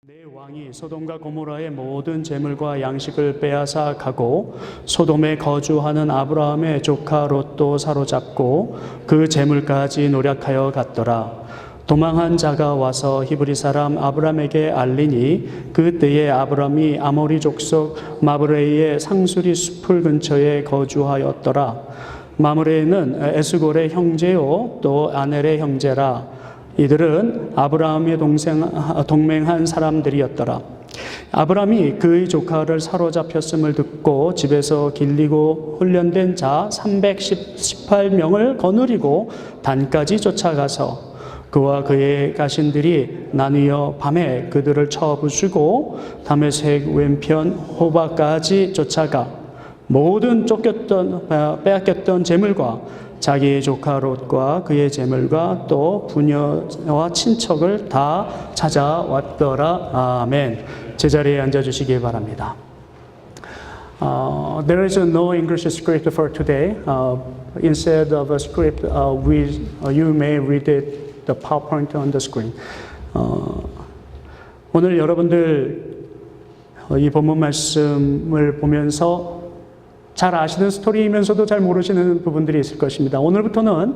내 왕이 소돔과 고모라의 모든 재물과 양식을 빼앗아 가고 소돔에 거주하는 아브라함의 조카 롯도 사로잡고 그 재물까지 노략하여 갔더라. 도망한 자가 와서 히브리 사람 아브람에게 알리니 그때에 아브람이 아모리 족속 마므레의 상수리 숲을 근처에 거주하였더라. 마므레는 에스골의 형제요 또 아넬의 형제라. 이들은 아브라함의 동맹한 사람들이었더라. 아브라함이 그의 조카를 사로잡혔음을 듣고 집에서 길리고 훈련된 자 318명을 거느리고 단까지 쫓아가서 그와 그의 가신들이 나뉘어 밤에 그들을 쳐 부수고 다메섹 왼편 호바까지 쫓아가 모든 빼앗겼던 재물과 자기의 조카 롯과 그의 재물과 또 부녀와 친척을 다 찾아왔더라. 아멘. 제자리에 앉아주시기 바랍니다. There is no English script for today. Instead of a script, you may read it, the PowerPoint on the screen. 오늘 여러분들 이 본문 말씀을 보면서 잘 아시는 스토리이면서도 잘 모르시는 부분들이 있을 것입니다. 오늘부터는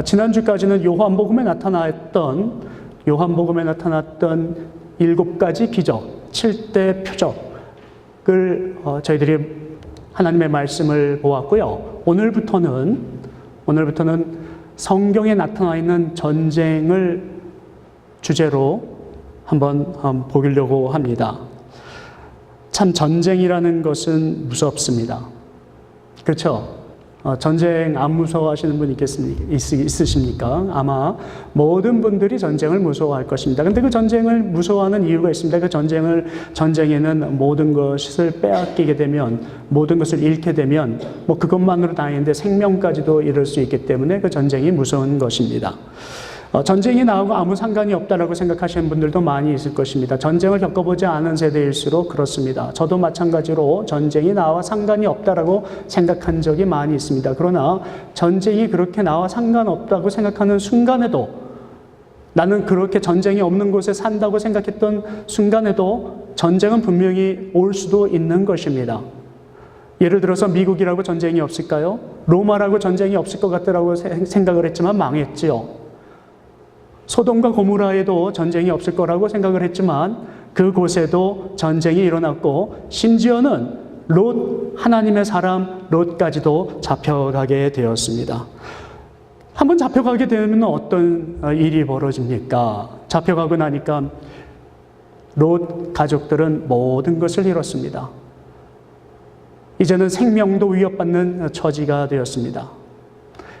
지난주까지는 요한복음에 나타났던 7가지 기적, 7대 표적을 저희들이 하나님의 말씀을 보았고요. 오늘부터는 성경에 나타나 있는 전쟁을 주제로 한번 보려고 합니다. 참 전쟁이라는 것은 무섭습니다. 그렇죠? 전쟁 안 무서워하시는 분 있으십니까? 아마 모든 분들이 전쟁을 무서워할 것입니다. 근데 그 전쟁을 무서워하는 이유가 있습니다. 그 전쟁에는 모든 것을 빼앗기게 되면, 모든 것을 잃게 되면, 그것만으로 다행인데 생명까지도 잃을 수 있기 때문에 그 전쟁이 무서운 것입니다. 전쟁이 나하고 아무 상관이 없다라고 생각하시는 분들도 많이 있을 것입니다. 전쟁을 겪어보지 않은 세대일수록 그렇습니다. 저도 마찬가지로 전쟁이 나와 상관이 없다라고 생각한 적이 많이 있습니다. 그러나 전쟁이 그렇게 나와 상관없다고 생각하는 순간에도, 나는 그렇게 전쟁이 없는 곳에 산다고 생각했던 순간에도 전쟁은 분명히 올 수도 있는 것입니다. 예를 들어서 미국이라고 전쟁이 없을까요? 로마라고 전쟁이 없을 것 같다라고 생각을 했지만 망했지요. 소돔과 고모라에도 전쟁이 없을 거라고 생각을 했지만 그곳에도 전쟁이 일어났고, 심지어는 하나님의 사람 롯까지도 잡혀가게 되었습니다. 한번 잡혀가게 되면 어떤 일이 벌어집니까? 잡혀가고 나니까 롯 가족들은 모든 것을 잃었습니다. 이제는 생명도 위협받는 처지가 되었습니다.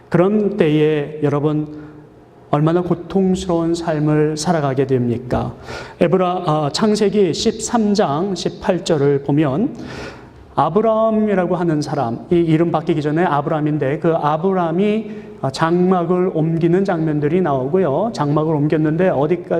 그런 때에 여러분, 얼마나 고통스러운 삶을 살아가게 됩니까? 창세기 13장 18절을 보면 아브라함이라고 하는 사람, 이 이름 바뀌기 전에 아브라함인데 그 아브라함이 장막을 옮기는 장면들이 나오고요. 장막을 옮겼는데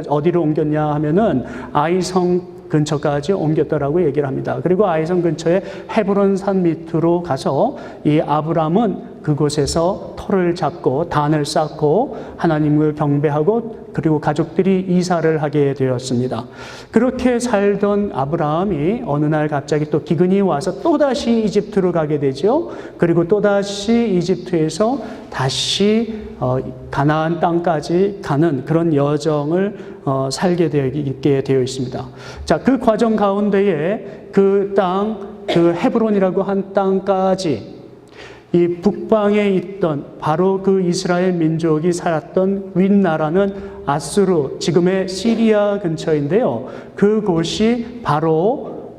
어디로 옮겼냐 하면은 아이성 근처까지 옮겼다라고 얘기를 합니다. 그리고 아이성 근처에 헤브론 산 밑으로 가서 이 아브라함은 그곳에서 터를 잡고 단을 쌓고 하나님을 경배하고 그리고 가족들이 이사를 하게 되었습니다. 그렇게 살던 아브라함이 어느 날 갑자기 또 기근이 와서 또다시 이집트로 가게 되죠. 그리고 또다시 이집트에서 다시 가나안 땅까지 가는 그런 여정을 살게 되어 있습니다. 자, 그 과정 가운데에 그 헤브론이라고 한 땅까지 이 북방에 있던 바로 그 이스라엘 민족이 살았던 윗나라는 아수르, 지금의 시리아 근처인데요. 그곳이 바로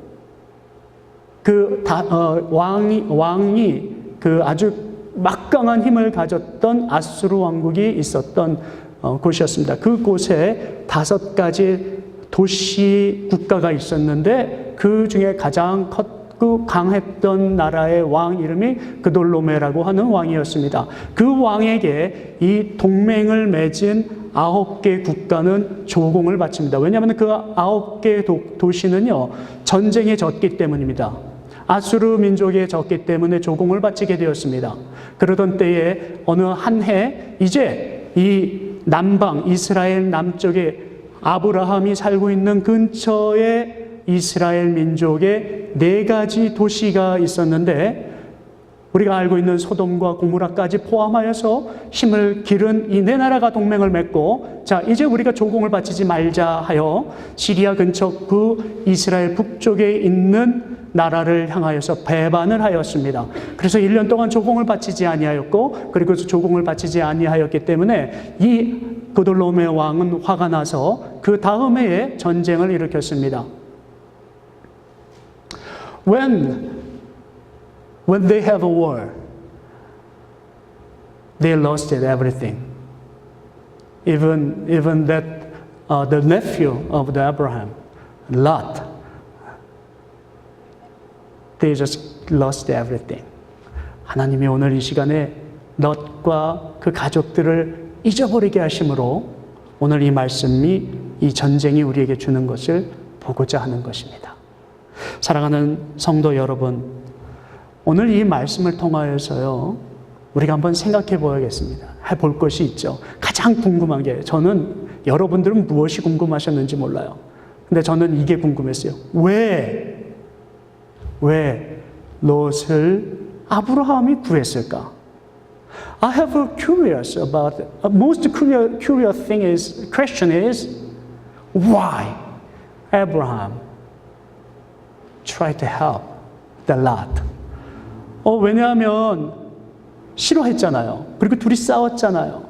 왕이 그 아주 막강한 힘을 가졌던 아수르 왕국이 있었던 곳이었습니다. 그곳에 5가지 도시 국가가 있었는데 그 중에 가장 강했던 나라의 왕 이름이 그돌로메라고 하는 왕이었습니다. 그 왕에게 이 동맹을 맺은 9개 국가는 조공을 바칩니다. 왜냐하면 그 9개 도시는요, 전쟁에 졌기 때문입니다. 아수르 민족에 졌기 때문에 조공을 바치게 되었습니다. 그러던 때에 어느 한 해 이제 이 이스라엘 남쪽에 아브라함이 살고 있는 근처에 이스라엘 민족의 4가지 도시가 있었는데 우리가 알고 있는 소돔과 고모라까지 포함하여서 힘을 기른 이 4나라가 동맹을 맺고 자 이제 우리가 조공을 바치지 말자 하여 시리아 근처 그 이스라엘 북쪽에 있는 나라를 향하여서 배반을 하였습니다. 그래서 1년 동안 조공을 바치지 아니하였고 그리고 조공을 바치지 아니하였기 때문에 이 그돌롬의 왕은 화가 나서 그 다음 해에 전쟁을 일으켰습니다. When they have a war, they lost everything. Even that the nephew of the Abraham, Lot, they just lost everything. 하나님이 오늘 이 시간에 롯과 그 가족들을 잊어버리게 하심으로 오늘 이 말씀이 이 전쟁이 우리에게 주는 것을 보고자 하는 것입니다. 사랑하는 성도 여러분, 오늘 이 말씀을 통하여서요, 우리가 한번 생각해 보야겠습니다. 해볼 것이 있죠. 가장 궁금한 게, 저는 여러분들은 무엇이 궁금하셨는지 몰라요. 근데 저는 이게 궁금했어요. 왜 롯을 아브라함이 구했을까? I have a curious about, most curious thing is, question is, why Abraham tried to help the Lot? 왜냐하면 싫어했잖아요. 그리고 둘이 싸웠잖아요.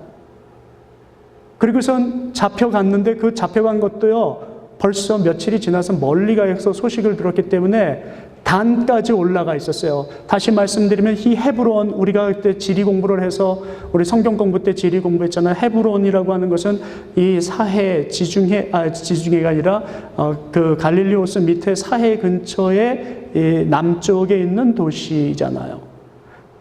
그리고선 잡혀갔는데 그 잡혀간 것도요, 벌써 며칠이 지나서 멀리 가서 소식을 들었기 때문에 단까지 올라가 있었어요. 다시 말씀드리면 이 헤브론, 우리가 그때 지리 공부를 해서 우리 성경 공부 때 지리 공부했잖아요. 헤브론이라고 하는 것은 이 사해 지중해가 아니라 그 갈릴리 호수 밑에 사해 근처에 이 남쪽에 있는 도시잖아요.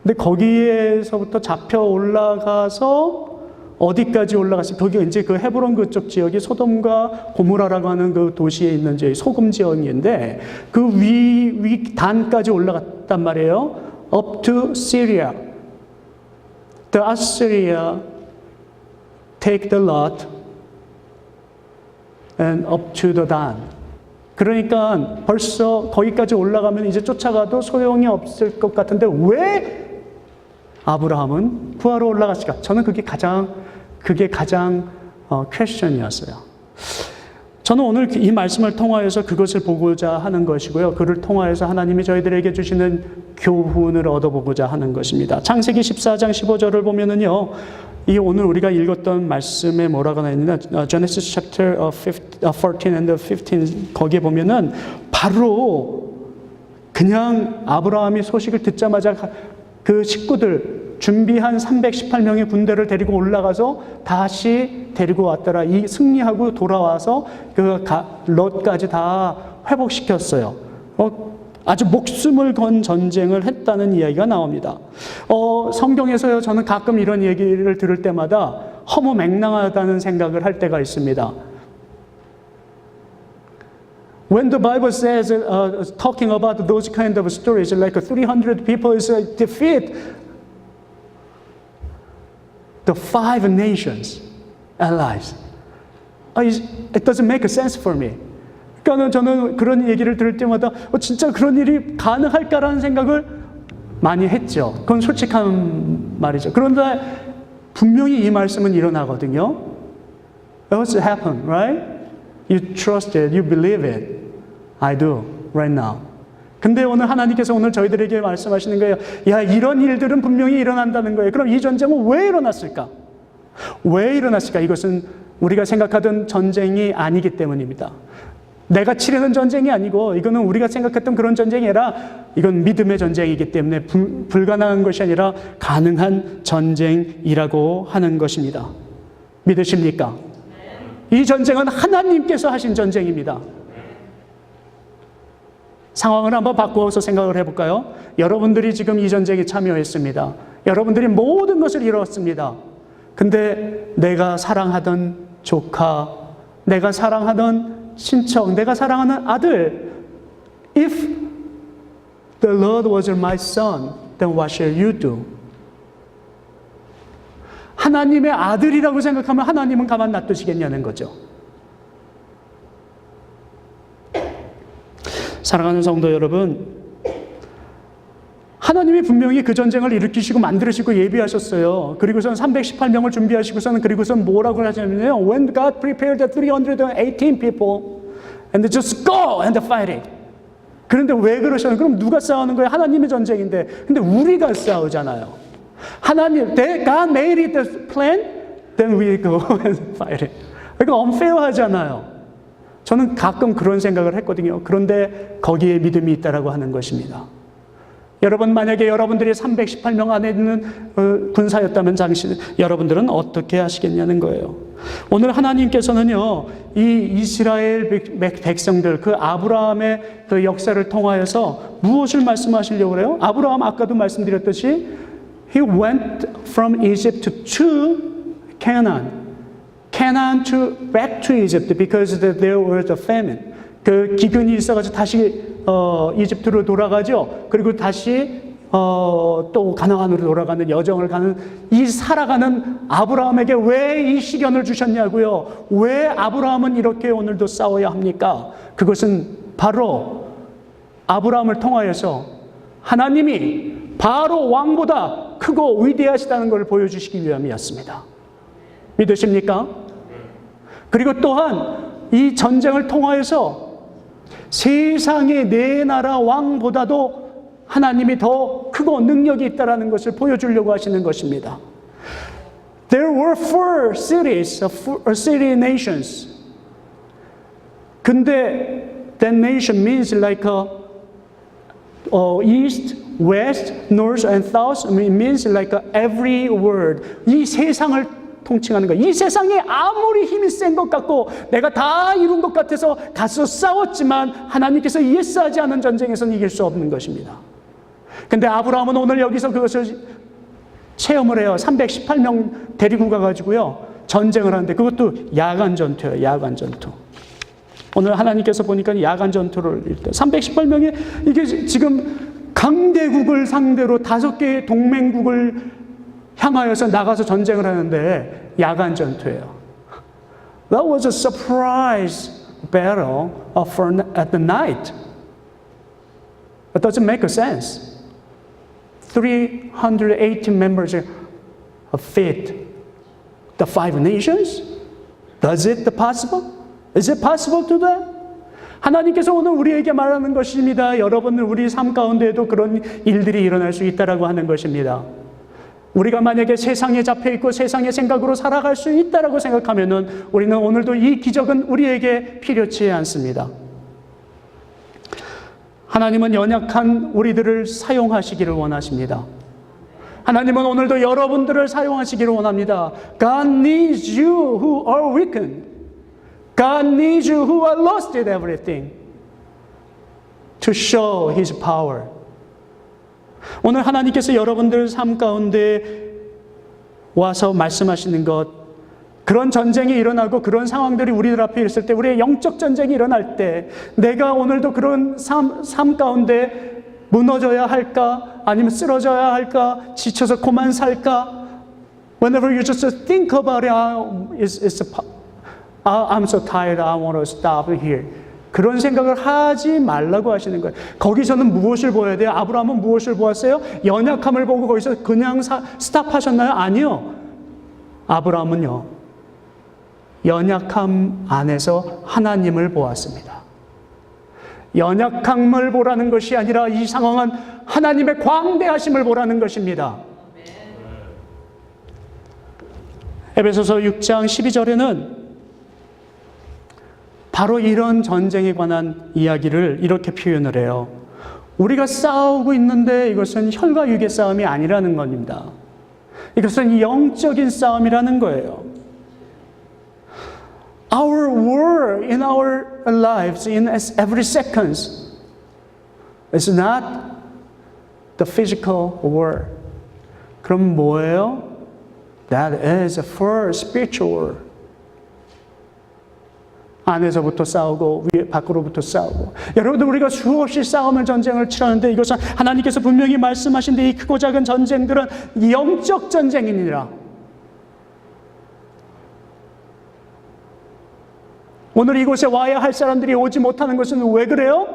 근데 거기에서부터 잡혀 올라가서 어디까지 올라갔어요? 거기 이제 그 헤브론 그쪽 지역이 소돔과 고모라라고 하는 그 도시에 있는 소금 지역인데 그 위 단까지 올라갔단 말이에요. Up to Syria. The Assyria take the lot and up to the Dan. 그러니까 벌써 거기까지 올라가면 이제 쫓아가도 소용이 없을 것 같은데 왜 아브라함은 구하러 올라갔을까? 저는 그게 가장 퀘스천이었어요. 저는 오늘 이 말씀을 통하여서 그것을 보고자 하는 것이고요. 그를 통하여서 하나님이 저희들에게 주시는 교훈을 얻어보고자 하는 것입니다. 창세기 14장 15절을 보면은요, 이 오늘 우리가 읽었던 말씀에 뭐라고 나있느냐, Genesis chapter 14 and 15 거기에 보면은 바로 그냥 아브라함이 소식을 듣자마자 그 식구들 준비한 318명의 군대를 데리고 올라가서 다시 데리고 왔더라. 이 승리하고 돌아와서 그 롯까지 다 회복시켰어요. 아주 목숨을 건 전쟁을 했다는 이야기가 나옵니다. 성경에서요, 저는 가끔 이런 얘기를 들을 때마다 허무맹랑하다는 생각을 할 때가 있습니다. When the Bible says, talking about those kind of stories, like 300 people is defeat the 5 nations allies. It doesn't make sense for me. 그러니까 저는 그런 얘기를 들을 때마다 진짜 그런 일이 가능할까라는 생각을 많이 했죠. 그건 솔직한 말이죠. 그런데 분명히 이 말씀은 일어나거든요. What's happened, right? You trust it, you believe it. I do, right now. 근데 오늘 하나님께서 오늘 저희들에게 말씀하시는 거예요. 야, 이런 일들은 분명히 일어난다는 거예요. 그럼 이 전쟁은 왜 일어났을까? 왜 일어났을까? 이것은 우리가 생각하던 전쟁이 아니기 때문입니다. 내가 치르는 전쟁이 아니고 이거는 우리가 생각했던 그런 전쟁이 아니라 이건 믿음의 전쟁이기 때문에 불가능한 것이 아니라 가능한 전쟁이라고 하는 것입니다. 믿으십니까? 이 전쟁은 하나님께서 하신 전쟁입니다. 상황을 한번 바꾸어서 생각을 해볼까요? 여러분들이 지금 이 전쟁에 참여했습니다. 여러분들이 모든 것을 이뤘습니다. 근데 내가 사랑하던 조카, 내가 사랑하던 친척, 내가 사랑하는 아들, if the Lord was my son, then what shall you do? 하나님의 아들이라고 생각하면 하나님은 가만 놔두시겠냐는 거죠. 사랑하는 성도 여러분, 하나님이 분명히 그 전쟁을 일으키시고 만들으시고 예비하셨어요. 그리고선 318명을 준비하시고서는 그리고선 뭐라고 하냐면요. When God prepared the 318 people and just go and fight it. 그런데 왜 그러셨나요? 그럼 누가 싸우는 거예요? 하나님의 전쟁인데. 근데 우리가 싸우잖아요. 하나님, God made it the plan, then we go and fight it. 이거 unfair하잖아요. 저는 가끔 그런 생각을 했거든요. 그런데 거기에 믿음이 있다라고 하는 것입니다. 여러분, 만약에 여러분들이 318명 안에 있는 군사였다면 여러분들은 어떻게 하시겠냐는 거예요. 오늘 하나님께서는요, 이 이스라엘 백성들, 그 아브라함의 그 역사를 통하여서 무엇을 말씀하시려고 그래요? 아브라함 아까도 말씀드렸듯이 He went from Egypt to Canaan. Canaan back to Egypt because there was a famine. 그 기근이 있어가지고 다시 이집트로 돌아가죠. 그리고 다시 또 가나안으로 돌아가는 여정을 가는 이 살아가는 아브라함에게 왜 이 시련을 주셨냐고요. 왜 아브라함은 이렇게 오늘도 싸워야 합니까? 그것은 바로 아브라함을 통하여서 하나님이 바로 왕보다 크고 위대하시다는 것을 보여주시기 위함이었습니다. 믿으십니까? 그리고 또한 이 전쟁을 통하여서 세상의 네 나라 왕보다도 하나님이 더 크고 능력이 있다는 것을 보여주려고 하시는 것입니다. There were 4 cities, 4 city nations. 근데 that nation means like east, west, north and south. It means like every word. 이 세상을 통칭하는 거예요. 이 세상에 아무리 힘이 센 것 같고 내가 다 이룬 것 같아서 가서 싸웠지만 하나님께서 예스하지 않은 전쟁에서는 이길 수 없는 것입니다. 근데 아브라함은 오늘 여기서 그것을 체험을 해요. 318명 데리고 가가지고요. 전쟁을 하는데 그것도 야간 전투예요. 야간 전투. 오늘 하나님께서 보니까 야간 전투를 318명이 이게 지금 강대국을 상대로 5개의 동맹국을 향하여서 나가서 전쟁을 하는데 야간 전투예요. That was a surprise battle at the night. It doesn't make sense. 318 members fit the 5 nations? Does it possible? Is it possible to that? 하나님께서 오늘 우리에게 말하는 것입니다. 여러분들 우리 삶 가운데에도 그런 일들이 일어날 수 있다라고 하는 것입니다. 우리가 만약에 세상에 잡혀 있고 세상의 생각으로 살아갈 수 있다라고 생각하면은 우리는 오늘도 이 기적은 우리에게 필요치 않습니다. 하나님은 연약한 우리들을 사용하시기를 원하십니다. 하나님은 오늘도 여러분들을 사용하시기를 원합니다. God needs you who are weakened. God needs you who are lost in everything to show His power. 오늘 하나님께서 여러분들 삶 가운데 와서 말씀하시는 것, 그런 전쟁이 일어나고 그런 상황들이 우리들 앞에 있을 때, 우리의 영적 전쟁이 일어날 때 내가 오늘도 그런 삶 가운데 무너져야 할까? 아니면 쓰러져야 할까? 지쳐서 그만 살까? Whenever you just think about it, I'm so tired, I want to stop here. 그런 생각을 하지 말라고 하시는 거예요. 거기서는 무엇을 보아야 돼요? 아브라함은 무엇을 보았어요? 연약함을 보고 거기서 그냥 스탑하셨나요? 아니요. 아브라함은요, 연약함 안에서 하나님을 보았습니다. 연약함을 보라는 것이 아니라 이 상황은 하나님의 광대하심을 보라는 것입니다. 에베소서 6장 12절에는 바로 이런 전쟁에 관한 이야기를 이렇게 표현을 해요. 우리가 싸우고 있는데 이것은 혈과 육의 싸움이 아니라는 겁니다. 이것은 영적인 싸움이라는 거예요. Our war in our lives, in every second, is not the physical war. 그럼 뭐예요? That is for spiritual war. 안에서부터 싸우고 밖으로부터 싸우고. 여러분들 우리가 수없이 싸움을 전쟁을 치르는데 이것은 하나님께서 분명히 말씀하신데 이 크고 작은 전쟁들은 영적 전쟁이니라. 오늘 이곳에 와야 할 사람들이 오지 못하는 것은 왜 그래요?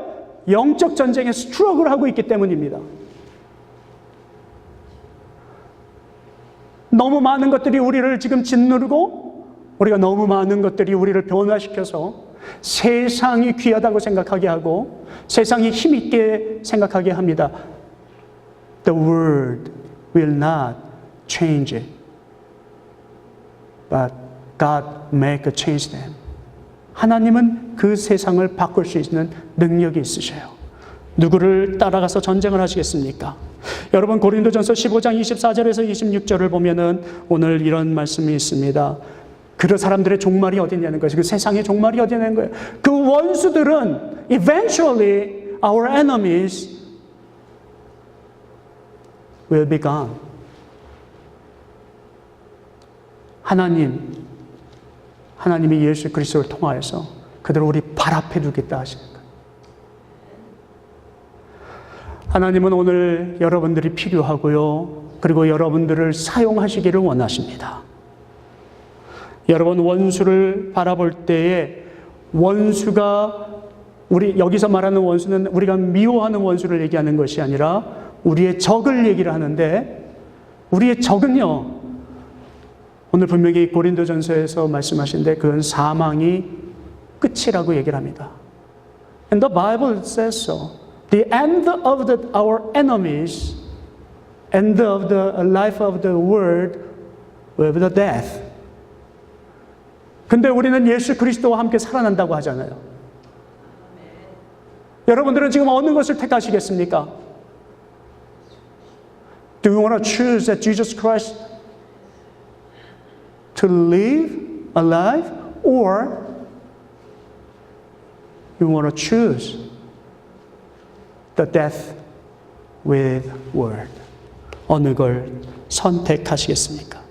영적 전쟁에 스트러글 하고 있기 때문입니다. 너무 많은 것들이 우리를 지금 짓누르고 우리가 너무 많은 것들이 우리를 변화시켜서 세상이 귀하다고 생각하게 하고 세상이 힘있게 생각하게 합니다. The world will not change it. But God make a change them. 하나님은 그 세상을 바꿀 수 있는 능력이 있으셔요. 누구를 따라가서 전쟁을 하시겠습니까? 여러분 고린도전서 15장 24절에서 26절을 보면은 오늘 이런 말씀이 있습니다. 그 사람들의 종말이 어디냐는 거예요. 그 세상의 종말이 어디냐는 거예요. 그 원수들은 eventually our enemies will be gone. 하나님이 예수 그리스도를 통하여서 그들을 우리 발 앞에 두겠다 하시는 거예요. 하나님은 오늘 여러분들이 필요하고요. 그리고 여러분들을 사용하시기를 원하십니다. 여러분 원수를 바라볼 때에 원수가 우리 여기서 말하는 원수는 우리가 미워하는 원수를 얘기하는 것이 아니라 우리의 적을 얘기를 하는데 우리의 적은요. 오늘 분명히 고린도전서에서 말씀하신데 그건 사망이 끝이라고 얘기를 합니다. And the Bible says so. The end of our enemies, end of the life of the world will be the death. 근데 우리는 예수 그리스도와 함께 살아난다고 하잖아요. 여러분들은 지금 어느 것을 택하시겠습니까? Do you want to choose that Jesus Christ to live alive, or you want to choose the death with word? 어느 걸 선택하시겠습니까?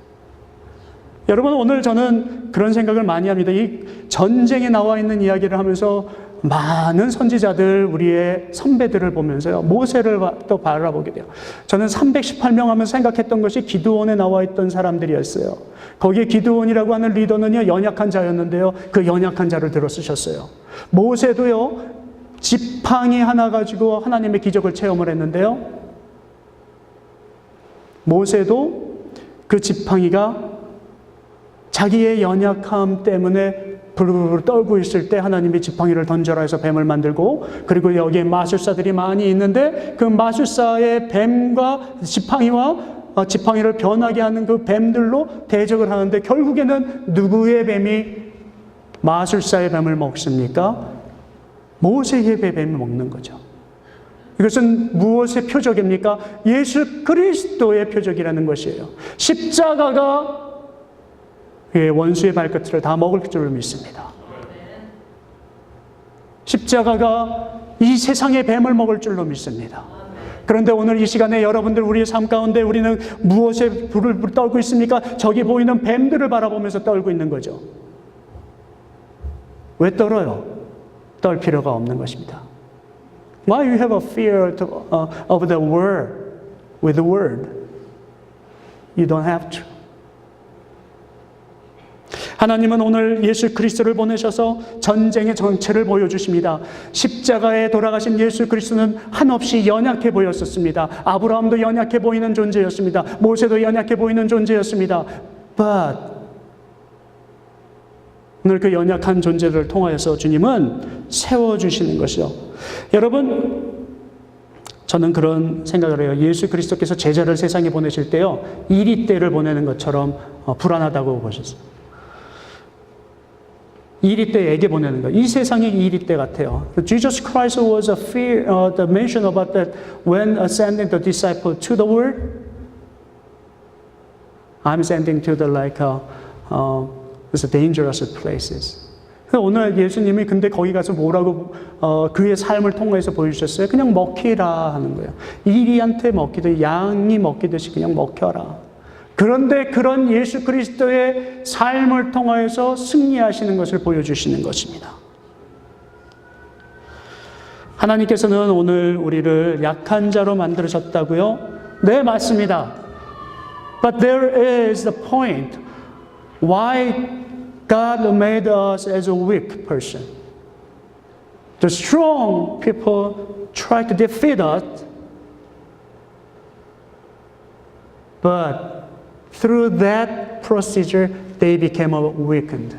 여러분 오늘 저는 그런 생각을 많이 합니다. 이 전쟁에 나와 있는 이야기를 하면서 많은 선지자들, 우리의 선배들을 보면서요. 모세를 또 바라보게 돼요. 저는 318명 하면서 생각했던 것이 기드온에 나와 있던 사람들이었어요. 거기에 기드온이라고 하는 리더는요. 연약한 자였는데요. 그 연약한 자를 들어 쓰셨어요. 모세도요. 지팡이 하나 가지고 하나님의 기적을 체험을 했는데요. 모세도 그 지팡이가 자기의 연약함 때문에 부르르 떨고 있을 때 하나님이 지팡이를 던져라 해서 뱀을 만들고 그리고 여기에 마술사들이 많이 있는데 그 마술사의 뱀과 지팡이를 변하게 하는 그 뱀들로 대적을 하는데 결국에는 누구의 뱀이 마술사의 뱀을 먹습니까? 모세의 뱀을 먹는 거죠. 이것은 무엇의 표적입니까? 예수 그리스도의 표적이라는 것이에요. 십자가가 원수의 발끝을 다 먹을 줄을 믿습니다. 십자가가 이 세상의 뱀을 먹을 줄로 믿습니다. 그런데 오늘 이 시간에 여러분들 우리의 삶 가운데 우리는 무엇에 불을 떨고 있습니까? 저기 보이는 뱀들을 바라보면서 떨고 있는 거죠. 왜 떨어요? 떨 필요가 없는 것입니다. Why you have a fear of the word with the word? You don't have to. 하나님은 오늘 예수 그리스도를 보내셔서 전쟁의 정체를 보여주십니다. 십자가에 돌아가신 예수 그리스도는 한없이 연약해 보였었습니다. 아브라함도 연약해 보이는 존재였습니다. 모세도 연약해 보이는 존재였습니다. But 오늘 그 연약한 존재를 통하여서 주님은 세워주시는 것이죠. 여러분 저는 그런 생각을 해요. 예수 그리스도께서 제자를 세상에 보내실 때요. 이리때를 보내는 것처럼 불안하다고 보셨어요. 이리때에게 보내는 거예요. 이 세상이 이리때 같아요. Jesus Christ was a fear, the mention about that when sending the disciple to the world, I'm sending to the dangerous places. 오늘 예수님이 근데 거기 가서 뭐라고 그의 삶을 통해서 보여주셨어요? 그냥 먹히라 하는 거예요. 이리한테 먹히듯 양이 먹히듯이 그냥 먹혀라. 그런데 그런 예수 그리스도의 삶을 통하여서 승리하시는 것을 보여주시는 것입니다. 하나님께서는 오늘 우리를 약한 자로 만들으셨다고요? 네, 맞습니다. But there is the point why God made us as a weak person. The strong people try to defeat us, but through that procedure, they became weakened.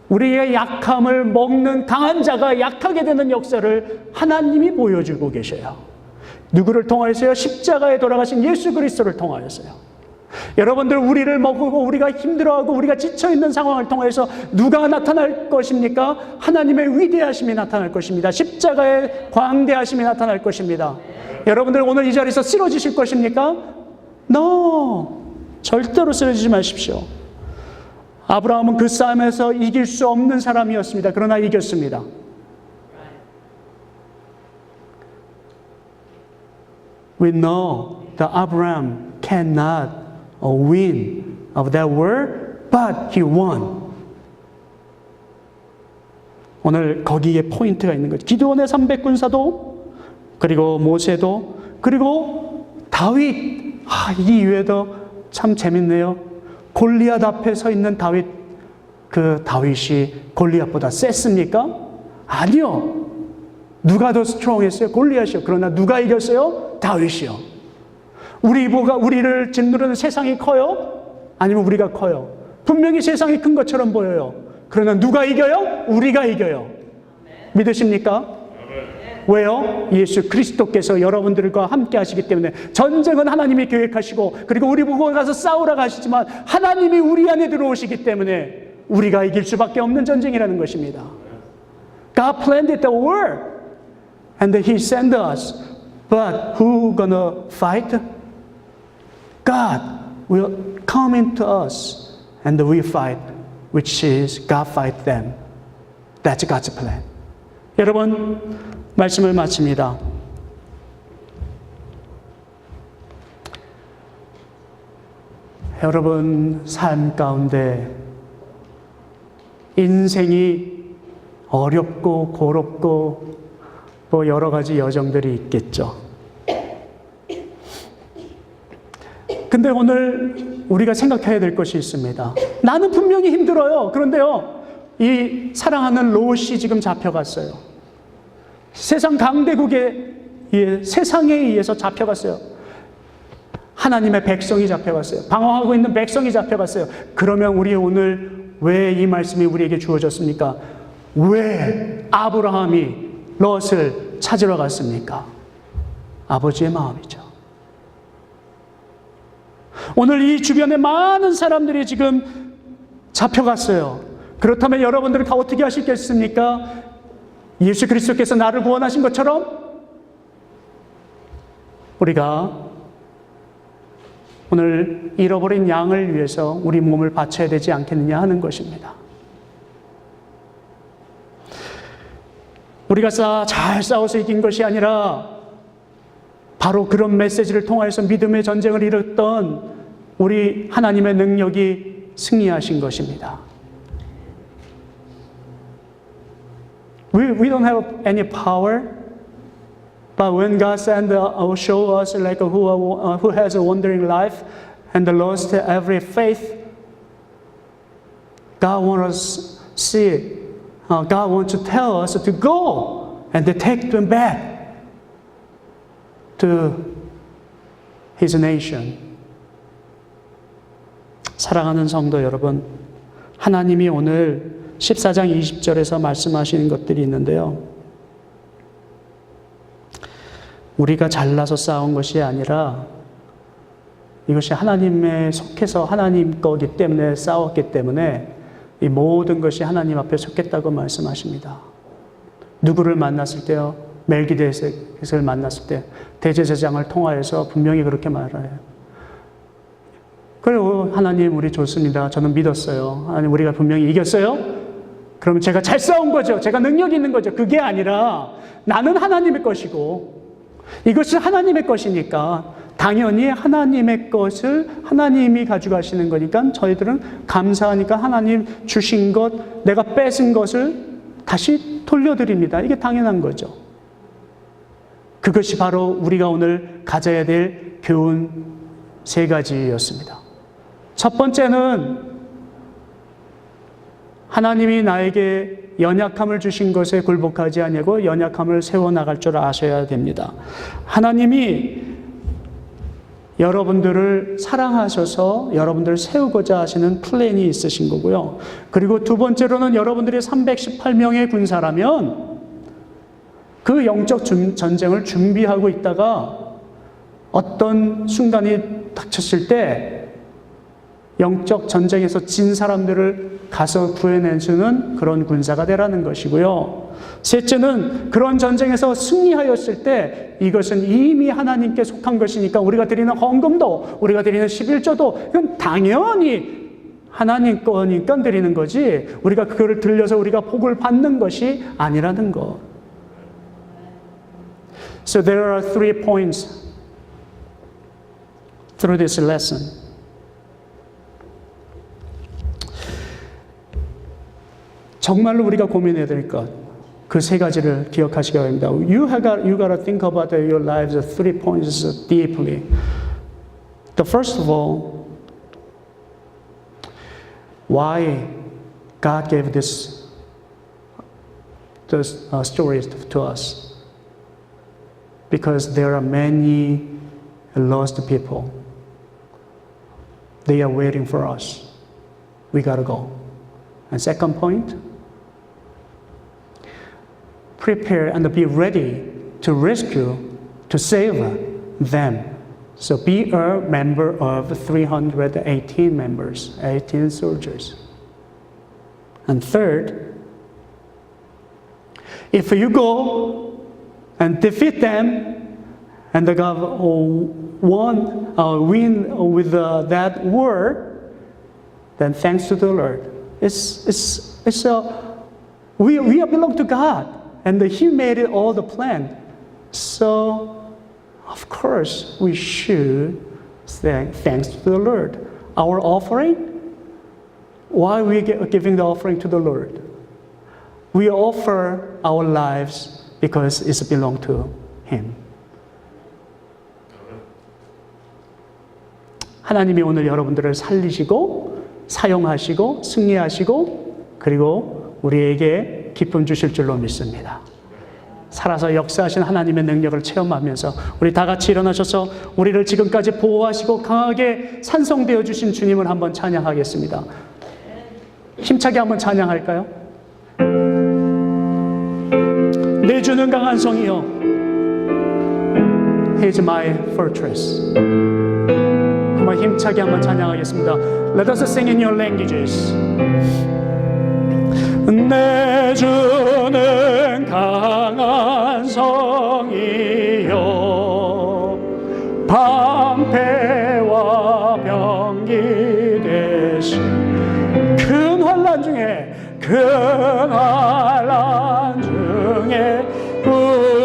우리의 약함을 먹는 강한 자가 약하게 되는 역사를 하나님이 보여주고 계셔요. 누구를 통하여서요? 십자가에 돌아가신 예수 그리스도를 통하여서요. 여러분들, 우리를 먹고 우리가 힘들어하고 우리가 지쳐있는 상황을 통해서 누가 나타날 것입니까? 하나님의 위대하심이 나타날 것입니다. 십자가의 광대하심이 나타날 것입니다. 여러분들, 오늘 이 자리에서 쓰러지실 것입니까? No! 절대로 쓰러지지 마십시오. 아브라함은 그 싸움에서 이길 수 없는 사람이었습니다. 그러나 이겼습니다. We know that Abraham cannot win of that war, but he won. 오늘 거기에 포인트가 있는 거죠. 기드온의 300군사도, 그리고 모세도, 그리고 다윗. 이 이외에도 참 재밌네요. 골리앗 앞에 서 있는 다윗, 그 다윗이 골리앗보다 셌습니까? 아니요. 누가 더 스트롱했어요? 골리앗이요. 그러나 누가 이겼어요? 다윗이요. 우리를 짓누르는 세상이 커요? 아니면 우리가 커요? 분명히 세상이 큰 것처럼 보여요. 그러나 누가 이겨요? 우리가 이겨요. 믿으십니까? 왜요? 예수 그리스도께서 여러분들과 함께 하시기 때문에. 전쟁은 하나님이 계획하시고, 그리고 우리 보고 가서 싸우라 하시지만 하나님이 우리 안에 들어오시기 때문에 우리가 이길 수밖에 없는 전쟁이라는 것입니다. God planned the war and He sent us. But who gonna fight? God will come into us and we fight, which is God fight them. That's God's plan. 여러분, 말씀을 마칩니다. 여러분 삶 가운데 인생이 어렵고 고롭고 뭐 여러 가지 여정들이 있겠죠. 근데 오늘 우리가 생각해야 될 것이 있습니다. 나는 분명히 힘들어요. 그런데요, 이 사랑하는 롯이 지금 잡혀갔어요. 세상 강대국에 세상에 의해서 잡혀갔어요. 하나님의 백성이 잡혀갔어요. 방황하고 있는 백성이 잡혀갔어요. 그러면 우리 오늘 왜 이 말씀이 우리에게 주어졌습니까? 왜 아브라함이 롯을 찾으러 갔습니까? 아버지의 마음이죠. 오늘 이 주변에 많은 사람들이 지금 잡혀갔어요. 그렇다면 여러분들은 다 어떻게 하시겠습니까? 예수 그리스도께서 나를 구원하신 것처럼 우리가 오늘 잃어버린 양을 위해서 우리 몸을 바쳐야 되지 않겠느냐 하는 것입니다. 우리가 잘 싸워서 이긴 것이 아니라 바로 그런 메시지를 통하여서 믿음의 전쟁을 이뤘던 우리 하나님의 능력이 승리하신 것입니다. We don't have any power, but when God sent show us like who has a wandering life and lost every faith, God wants us see. God wants to tell us to go and to take them back to His nation. 사랑하는 성도 여러분, 하나님이 오늘 14장 20절에서 말씀하시는 것들이 있는데요. 우리가 잘나서 싸운 것이 아니라 이것이 하나님에 속해서 하나님 거기 때문에 싸웠기 때문에 이 모든 것이 하나님 앞에 속했다고 말씀하십니다. 누구를 만났을 때요? 멜기세덱을 만났을 때 대제사장을 통하여서 분명히 그렇게 말해요. 그리고 하나님 우리 좋습니다. 저는 믿었어요. 하나님 우리가 분명히 이겼어요. 그러면 제가 잘 싸운 거죠. 제가 능력이 있는 거죠. 그게 아니라 나는 하나님의 것이고 이것이 하나님의 것이니까 당연히 하나님의 것을 하나님이 가져가시는 거니까 저희들은 감사하니까 하나님 주신 것, 내가 뺏은 것을 다시 돌려드립니다. 이게 당연한 거죠. 그것이 바로 우리가 오늘 가져야 될 교훈 3가지였습니다. 첫 번째는 하나님이 나에게 연약함을 주신 것에 굴복하지 아니하고 연약함을 세워나갈 줄 아셔야 됩니다. 하나님이 여러분들을 사랑하셔서 여러분들을 세우고자 하시는 플랜이 있으신 거고요. 그리고 두 번째로는 여러분들이 318명의 군사라면 그 영적 전쟁을 준비하고 있다가 어떤 순간이 닥쳤을 때 영적 전쟁에서 진 사람들을 가서 구해내주는 그런 군사가 되라는 것이고요. 셋째는 그런 전쟁에서 승리하였을 때 이것은 이미 하나님께 속한 것이니까 우리가 드리는 헌금도 우리가 드리는 11조도 이건 당연히 하나님 거니까 드리는 거지 우리가 그거를 들려서 우리가 복을 받는 것이 아니라는 것. So there are 3 points through this lesson. 정말로 우리가 고민해야 될 것, 그 3가지를 기억하시기 바랍니다. You gotta think about your lives, 3 points deeply. The first of all, why God gave this stories to us? Because there are many lost people. They are waiting for us. We gotta go. And second point, prepare and be ready to rescue, to save them. So be a member of 318 members, 18 soldiers. And third, if you go and defeat them and God win with that war, then thanks to the Lord. We belong to God. And He made it all the plan. So, of course, we should say thanks to the Lord. Our offering, why are we giving the offering to the Lord? We offer our lives because it belongs to Him. 하나님이 오늘 여러분들을 살리시고 사용하시고 승리하시고 그리고 우리에게 기쁨 주실 줄로 믿습니다. 살아서 역사하신 하나님의 능력을 체험하면서 우리 다 같이 일어나셔서 우리를 지금까지 보호하시고 강하게 산성되어 주신 주님을 한번 찬양하겠습니다. 힘차게 한번 찬양할까요? 내 주는 강한 성이요 He is my fortress. 한번 힘차게 한번 찬양하겠습니다. Let us sing in your languages. 내 주는 강한 성이요 방패와 병기 되신 큰 환난 중에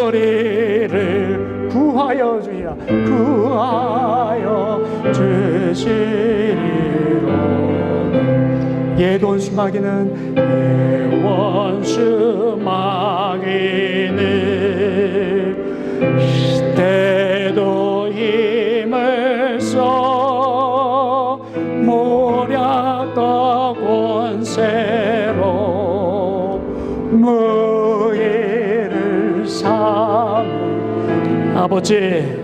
우리를 구하여 주리라 구하여 주시리로다. 예원수 마귀는 때도 힘을 써 모략과 권세로 무의를 삼은 아버지